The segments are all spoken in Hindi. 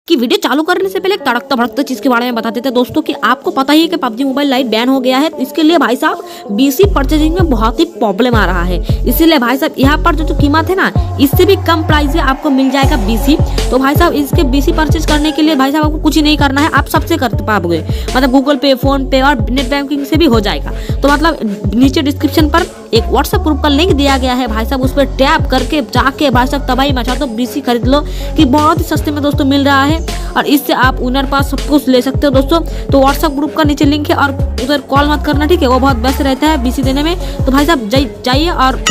कि वीडियो चालू करने से पहले एक तड़कता भड़कता चीज के बारे में बता देते हैं दोस्तों कि आपको पता ही है कि पबजी मोबाइल लाइट बैन हो गया है। इसके लिए भाई साहब बीसी परचेजिंग में बहुत ही प्रॉब्लम आ रहा है। इसीलिए भाई साहब यहाँ पर जो कीमत है ना, इससे भी कम प्राइस में आपको मिल जाएगा बीसी। तो भाई साहब इसके बीसी परचेज करने के लिए भाई साहब आपको कुछ ही नहीं करना है, आप सबसे कर पाओगे, मतलब गूगल पे, फोन पे और नेट बैंकिंग से भी हो जाएगा। तो मतलब नीचे डिस्क्रिप्शन पर एक व्हाट्सएप ग्रुप का लिंक दिया गया है भाई साहब, उस पर टैप करके जाके भाई साहब तबाही मचा दो, बीसी खरीद लो कि बहुत ही सस्ते में दोस्तों मिल रहा है और इससे आप उनर पास सब कुछ ले सकते हो दोस्तों। तो व्हाट्सएप ग्रुप का नीचे लिंक है और उधर कॉल मत करना, ठीक है, वो बहुत बेस्ट रहता है बीसी देने में। तो भाई साहब जाइए और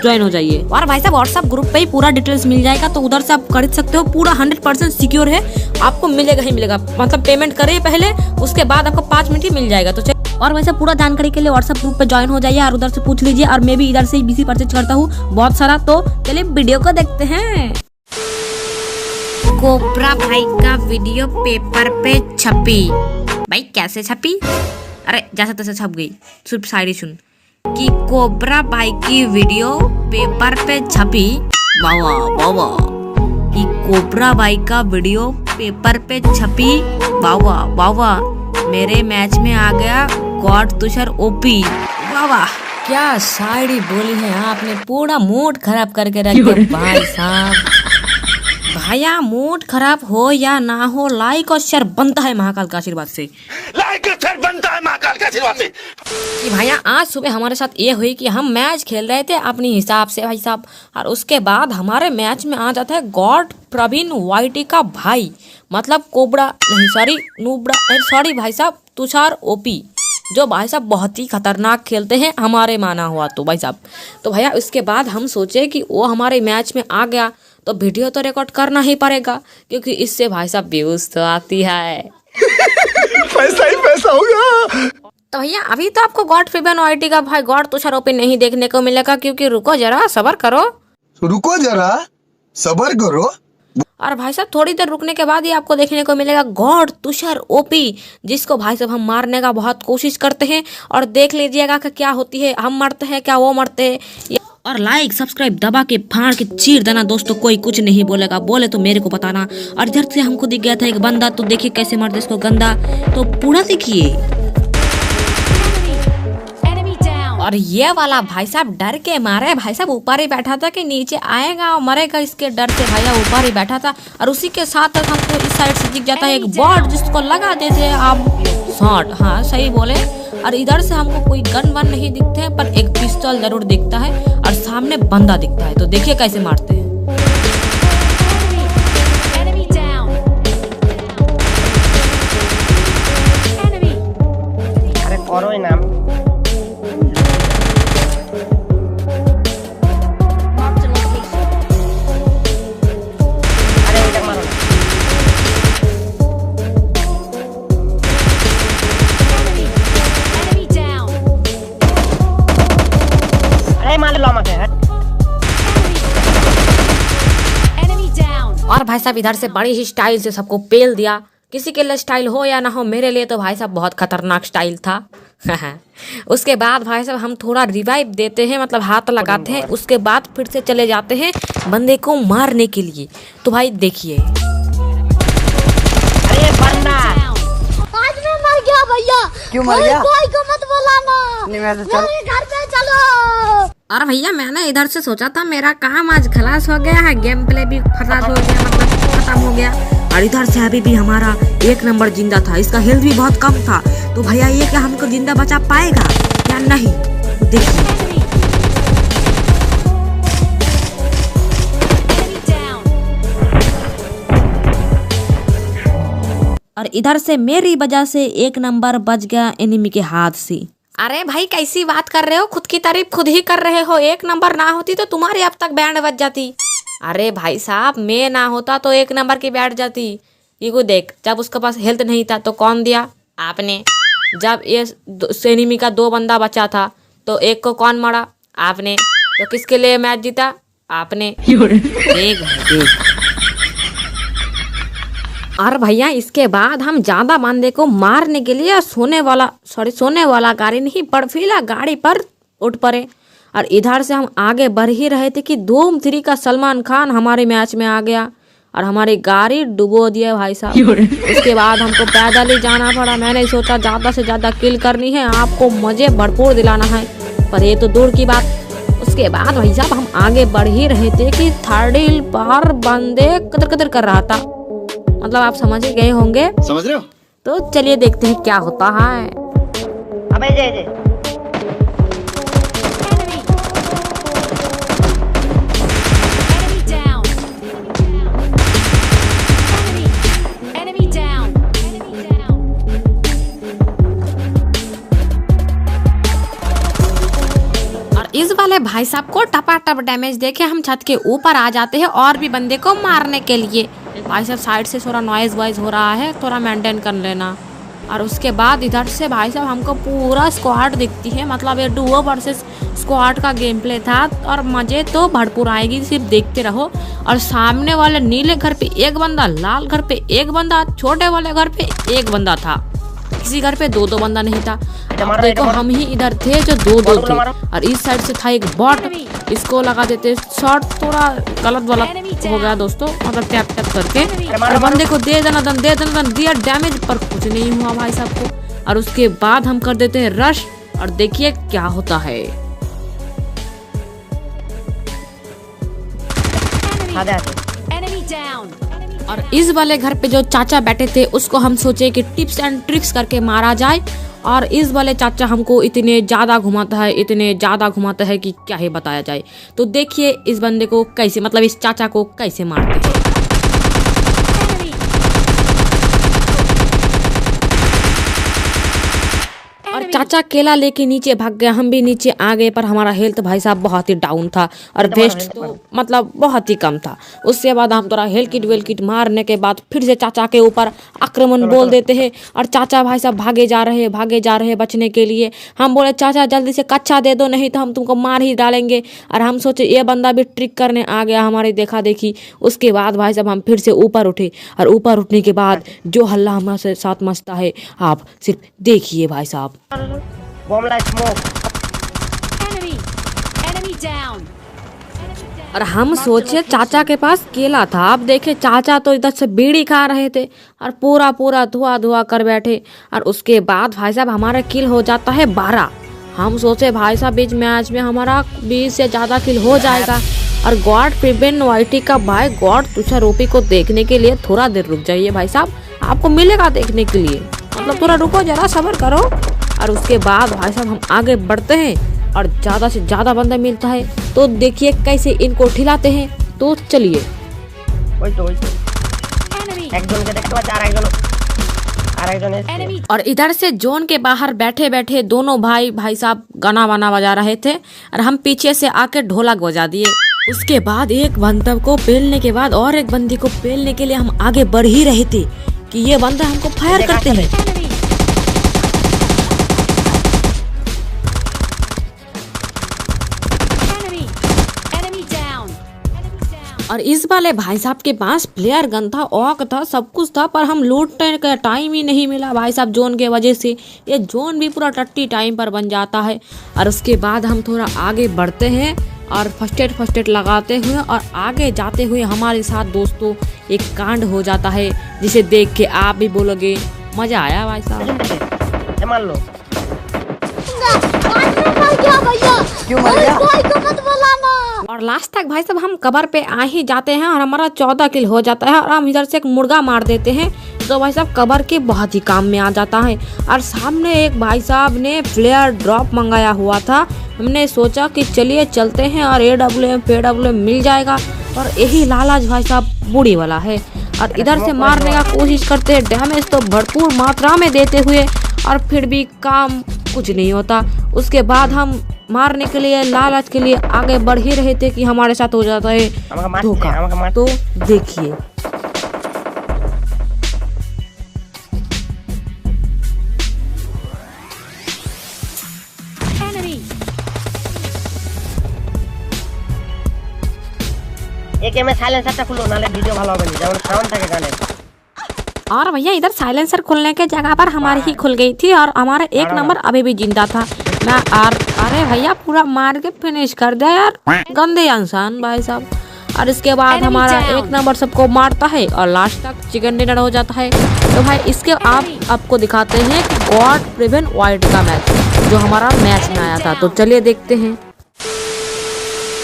ज्वाइन हो जाइए। और भाई साहब व्हाट्सएप ग्रुप पे ही पूरा डिटेल्स मिल जाएगा, तो उधर से आप खरीद सकते हो। पूरा 100% सिक्योर है, आपको मिलेगा ही मिलेगा, मतलब पेमेंट करिए पहले, उसके बाद आपको 5 मिनट ही मिल जाएगा। तो और वैसे पूरा जानकारी के लिए व्हाट्सएप ग्रुप पे ज्वाइन हो जाइए और उधर से पूछ लीजिए। और मैं भी इधर से ही बीसी परचेज करता हूँ बहुत सारा। तो चलिए वीडियो को देखते हैं। कोबरा भाई का वीडियो पेपर पे छपी। भाई कैसे छपी? अरे जैसे तैसे छप गई। सिर्फ शायरी सुन कि कोबरा भाई की वीडियो पेपर पे छपी। वावा वावा कि कोबरा भाई का वीडियो पेपर पे छपी। वावा वावा मेरे मैच में आ गया गॉड तुषार ओपी। वावा क्या शायरी बोली है आपने, पूरा मूड खराब करके रख दिया भाई साहब। भैया मूड खराब हो या ना हो, लाइक और शेयर बनता है महाकाल का आशीर्वाद से। लाइक और शेयर बनता है महाकाल का आशीर्वाद से। कि भैया आज सुबह हमारे साथ ये हुई कि हम मैच खेल रहे थे अपनी हिसाब से भाई साहब, और उसके बाद हमारे मैच में आ जाता है गॉड प्रवीण वाईटी का भाई, मतलब कोबरा नहीं सॉरी नूबड़ा सॉरी भाई साहब तुषार ओपी, जो भाई साहब बहुत ही खतरनाक खेलते हैं हमारे माना हुआ। तो भाई साहब तो भैया उसके बाद हम सोचे कि वो हमारे मैच में आ गया तो वीडियो तो रिकॉर्ड करना ही पड़ेगा, क्योंकि इससे भाई साहब व्यूज तो आती है। पैसा ही पैसा होगा। तो भैया अभी तो आपको गॉड प्रवीण वाईटी का भाई गॉड तुषार ओपी नहीं देखने को मिलेगा, क्योंकि रुको जरा सबर करो, रुको जरा सबर करो। और भाई साहब थोड़ी देर रुकने के बाद ही आपको देखने को मिलेगा गॉड तुषार ओपी, जिसको भाई साहब हम मारने का बहुत कोशिश करते हैं। और देख लीजिएगा कि क्या होती है, हम मरते हैं क्या वो मरते हैं। और लाइक सब्सक्राइब दबा के फाड़ के चीर देना दोस्तों, कोई कुछ नहीं बोलेगा, बोले तो मेरे को बताना। और इधर से हमको दिख गया था एक बंदा, तो देखिए कैसे मारते इसको गंदा, तो पूरा देखिए। और ये वाला भाई साहब डर के मारे भाई साहब ऊपर ही बैठा था कि नीचे आएगा और मरेगा, इसके डर से भैया ऊपर ही बैठा था। और उसी के साथ हमको इस साइड से दिख जाता है एक बॉट, जिसको लगा देते आप शॉट, हाँ सही बोले। और इधर से हमको कोई गन वन नहीं दिखते हैं, पर एक पिस्टल जरूर दिखता है और सामने बंदा दिखता है। तो देखिए कैसे मारते हैं। अरे करो ही नाम और भाई साहब इधर से बड़ी ही स्टाइल से सबको पेल दिया। किसी के लिए स्टाइल हो या ना हो, मेरे लिए तो भाई साहब बहुत खतरनाक स्टाइल था। उसके बाद भाई साहब हम थोड़ा रिवाइव देते हैं, मतलब हाथ लगाते हैं, उसके बाद फिर से चले जाते हैं बंदे को मारने के लिए। तो भाई देखिए अरे बंदा आज मैं मर गया भैया। क्यों मर गया? कोई को मत बुलाना, नहीं मैं तो चल मेरे घर पे चलो। और भैया मैंने इधर से सोचा था मेरा काम आज खलास हो गया है, गेम प्ले भी खलास हो गया, मतलब खत्म हो गया। और इधर से अभी भी हमारा 1 नंबर जिंदा था, इसका हेल्थ भी बहुत कम था। तो भैया ये क्या हमको जिंदा बचा पाएगा या नहीं, देखिए। और इधर से मेरी वजह से 1 नंबर बच गया एनिमी के हाथ से। अरे भाई कैसी बात कर रहे हो, खुद की तारीफ खुद ही कर रहे हो। 1 नंबर ना होती तो तुम्हारी अब तक बैंड बज जाती। अरे भाई साहब मैं ना होता तो 1 नंबर की बैठ जाती। ये को देख, जब उसके पास हेल्थ नहीं था तो कौन दिया आपने, जब ये एनिमी का 2 बंदा बचा था तो एक को कौन मारा आपने, तो किसके लिए मैच जीता आपने। देख और भैया इसके बाद हम ज्यादा बंदे को मारने के लिए सोने वाला गाड़ी नहीं बर्फीला गाड़ी पर उठ पड़े। और इधर से हम आगे बढ़ ही रहे थे कि धूम 3 का सलमान खान हमारे मैच में आ गया और हमारी गाड़ी डुबो दिया भाई साहब। उसके बाद हमको पैदल ही जाना पड़ा। मैंने सोचा ज़्यादा से ज़्यादा किल करनी है, आपको मज़े भरपूर दिलाना है, पर ये तो दूर की बात। उसके बाद भाई साहब हम आगे बढ़ ही रहे थे कि थर्ड हिल पर बंदे कदर कदर कर रहा था, मतलब आप समझ ही गए होंगे। समझ रहे हो? तो चलिए देखते हैं क्या होता है। अबे जे Enemy down. और इस वाले भाई साहब को टपाटप डैमेज देके हम छत के ऊपर आ जाते हैं और भी बंदे को मारने के लिए। भाई साहब साइड से थोड़ा नॉइज वॉइज हो रहा है, थोड़ा मेंटेन कर लेना। और उसके बाद इधर से भाई साहब हमको पूरा स्क्वाड दिखती है, मतलब ये डुओ वर्सेस स्क्वाड का गेम प्ले था और मज़े तो भरपूर आएगी, सिर्फ देखते रहो। और सामने वाले नीले घर पे एक बंदा, लाल घर पे एक बंदा, छोटे वाले घर पे एक बंदा था, किसी घर पे दो बंदा नहीं था। अब देखो हम ही इधर थे जो दो थे और इस साइड से था एक बॉट, इसको लगा देते शॉट। थोड़ा गलत हो गया दोस्तों, मतलब टैप टैप करके और बंदे को दे देना दिया डैमेज, पर कुछ नहीं हुआ भाई साहब को। और उसके बाद हम कर देते हैं रश और देखिए क्या होता है। Enemy down. और इस वाले घर पे जो चाचा बैठे थे उसको हम सोचे कि टिप्स एंड ट्रिक्स करके मारा जाए। और इस वाले चाचा हमको इतने ज़्यादा घुमाता है कि क्या ही बताया जाए। तो देखिए इस बंदे को कैसे, मतलब इस चाचा को कैसे मारते हैं। और चाचा केला लेके नीचे भाग गया, हम भी नीचे आ गए, पर हमारा हेल्थ भाई साहब बहुत ही डाउन था और वेस्ट तो मतलब बहुत ही कम था। उसके बाद हम थोड़ा हेल्थ किट मारने के बाद फिर से चाचा के ऊपर आक्रमण बोल देते हैं और चाचा भाई साहब भागे जा रहे बचने के लिए। हम बोले चाचा जल्दी से कच्चा दे दो, नहीं तो हम तुमको मार ही डालेंगे। और हम सोचे ये बंदा भी ट्रिक करने आ गया हमारी देखा देखी। उसके बाद भाई साहब हम फिर से ऊपर उठे और ऊपर उठने के बाद जो हल्ला हमारे साथ मचता है आप सिर्फ देखिए भाई साहब। Bomb light smoke. Enemy down. और हम सोचे चाचा के पास केला था, अब देखे चाचा तो इधर से बीड़ी खा रहे थे और पूरा धुआं कर बैठे। और उसके बाद भाई साहब हमारा किल हो जाता है 12। हम सोचे भाई साहब इस मैच में हमारा 20 से ज़्यादा किल हो जाएगा। और गॉड प्रिवेंट वाइटी का भाई गॉड तुषारोपी को देखने के लिए थोड़ा देर रुक जाइए भाई साहब, आपको मिलेगा देखने के लिए, मतलब थोड़ा रुको जरा सब्र करो। और उसके बाद भाई साहब हम आगे बढ़ते हैं और ज़्यादा से ज़्यादा बंदा मिलता है, तो देखिए कैसे इनको ठिलाते हैं। तो चलिए Enemy. और इधर से जोन के बाहर बैठे बैठे दोनों भाई साहब गाना वाना बजा रहे थे और हम पीछे से आके ढोलक बजा दिए। उसके बाद एक बंदे को पेलने के बाद और एक बंदी को पेलने के लिए हम आगे बढ़ ही रहे थे कि ये बंदा हमको फायर करते हैं। Enemy down. और इस वाले भाई साहब के पास प्लेयर गन था, ऑक था, सब कुछ था, पर हम लूटने का टाइम ही नहीं मिला भाई साहब जोन के वजह से। ये जोन भी पूरा टट्टी टाइम पर बन जाता है। और उसके बाद हम थोड़ा आगे बढ़ते हैं और फर्स्ट एड लगाते हुए और आगे जाते हुए हमारे साथ दोस्तों एक कांड हो जाता है जिसे देख के आप भी बोलोगे मजा आया भाई साहब। मान लो आज में मर गया भैया। क्यों मर गया? कोई को मत बुलाना। और लास्ट तक भाई साहब हम कवर पे आ ही जाते हैं और हमारा 14 किल हो जाता है और हम इधर से एक मुर्गा मार देते हैं, तो भाई साहब कवर के बहुत ही काम में आ जाता है। और सामने एक भाई साहब ने फ्लेयर ड्रॉप मंगाया हुआ था, हमने सोचा कि चलिए चलते हैं और AWM मिल जाएगा, और यही लालच भाई साहब बूढ़ी वाला है। और इधर से मारने का कोशिश करते हैं, डैमेज तो भरपूर मात्रा में देते हुए, और फिर भी काम कुछ नहीं होता। उसके बाद हम मारने के लिए लालच के लिए आगे बढ़ ही रहे थे कि हमारे साथ हो जाता है धोखा। तो देखिए Enemy. একে মে সাইলেন্সারটা খুলো নালে ভিডিও ভালো হবে না, যেমন সাউন্ড থাকে গানে। और भैया इधर साइलेंसर खुलने के जगह पर हमारी ही खुल गई थी और हमारा एक नंबर अभी भी जिंदा था। अरे भैया पूरा मार के फिनिश कर दिया यार, गंदे इंसान भाई साहब। और इसके बाद Enemy हमारा down. 1 नंबर सबको मारता है और लास्ट तक चिकन डिनर हो जाता है। तो भाई इसके आपको दिखाते हैं गॉड प्रिवेंट वाइट का मैच जो हमारा मैच में आया था। तो चलिए देखते हैं।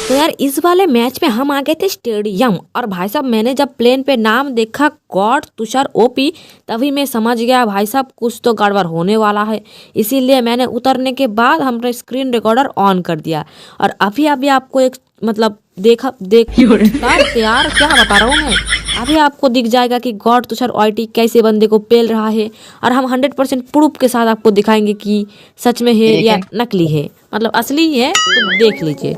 तो यार इस वाले मैच में हम आ गए थे स्टेडियम और भाई साहब मैंने जब प्लेन पे नाम देखा गॉड तुषार ओपी तभी मैं समझ गया भाई साहब कुछ तो गड़बड़ होने वाला है। इसीलिए मैंने उतरने के बाद हमने स्क्रीन रिकॉर्डर ऑन कर दिया और अभी अभी आपको एक मतलब देख यार क्या बता रहा हूँ मैं। अभी आपको दिख जाएगा कि गॉड तुषार ओटी कैसे बंदे को पेल रहा है और हम 100% प्रूफ के साथ आपको दिखाएंगे कि सच में है या नकली है, मतलब असली है। तो देख लीजिए।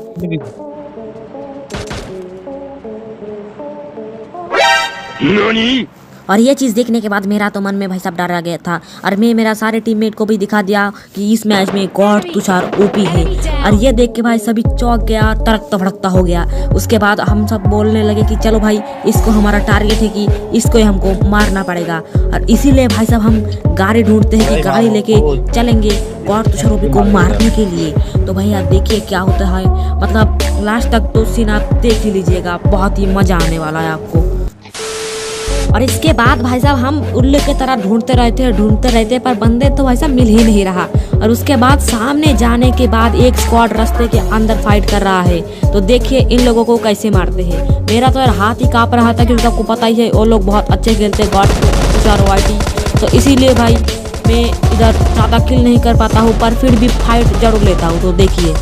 और ये चीज़ देखने के बाद मेरा तो मन में भाई साहब डर आ गया था और मैं मेरा सारे टीममेट को भी दिखा दिया कि इस मैच में गॉड तुषार ओपी है। और ये देख के भाई सभी चौंक गया, तड़कता भड़कता हो गया। उसके बाद हम सब बोलने लगे कि चलो भाई इसको हमारा टारगेट है कि इसको हमको मारना पड़ेगा। और इसीलिए भाई साहब हम गाड़ी ढूंढते हैं कि गाड़ी लेके चलेंगे गॉड तुषार ओपी को मारने के लिए। तो भाई आप देखिए क्या होता है, मतलब लास्ट तक तो सीन आप देख ही लीजिएगा, बहुत ही मजा आने वाला है आपको। और इसके बाद भाई साहब हम उल्लू की तरह ढूंढते रहते पर बंदे तो भाई साहब मिल ही नहीं रहा। और उसके बाद सामने जाने के बाद एक स्क्वाड रास्ते के अंदर फाइट कर रहा है। तो देखिए इन लोगों को कैसे मारते हैं। मेरा तो यार हाथ ही कांप रहा था क्योंकि आपको पता ही है वो लोग बहुत अच्छे खेलते हैं गॉड तुषार ओटी। तो इसीलिए भाई मैं इधर ज़्यादा किल नहीं कर पाता हूँ पर फिर भी फाइट जरूर लेता हूँ। तो देखिए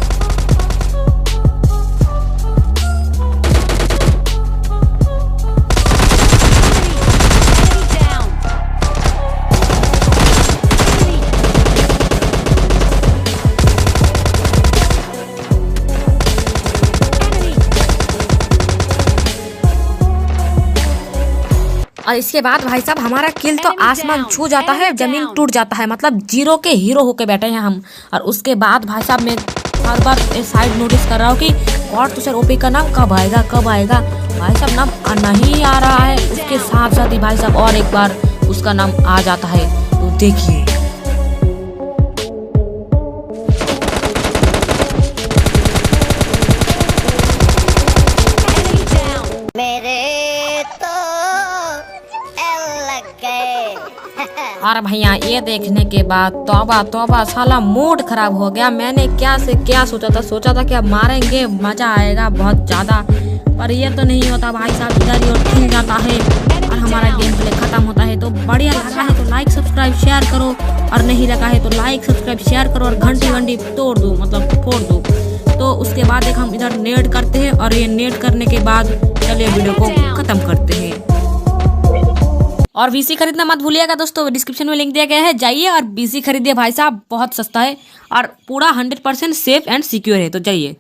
और इसके बाद भाई साहब हमारा किल तो आसमान छू जाता है, जमीन टूट जाता है, मतलब जीरो के हीरो होके बैठे हैं हम। और उसके बाद भाई साहब मैं हर बार साइड नोटिस कर रहा हूँ कि गॉड तुषार ओपी का नाम कब आएगा भाई साहब नाम नहीं आ रहा है। उसके साथ साथ ही भाई साहब और एक बार उसका नाम आ जाता है। तो देखिए और भैया ये देखने के बाद तौबा साला मूड खराब हो गया। मैंने क्या से क्या सोचा था कि अब मारेंगे, मजा आएगा बहुत ज्यादा, पर ये तो नहीं होता भाई साहब। इधर ही और खिल जाता है और हमारा गेम प्ले खत्म होता है। तो बढ़िया लगा है तो लाइक सब्सक्राइब शेयर करो और नहीं लगा है तो लाइक सब्सक्राइब शेयर करो और घंटी तोड़ दो, मतलब फोड़ दो। तो उसके बाद एक हम इधर नेट करते हैं और ये नेट करने के बाद चलिए वीडियो को खत्म करते हैं। और वीसी खरीदना मत भूलिएगा दोस्तों, डिस्क्रिप्शन में लिंक दिया गया है, जाइए और वीसी खरीदिए भाई साहब, बहुत सस्ता है और पूरा 100% सेफ एंड सिक्योर है। तो जाइए।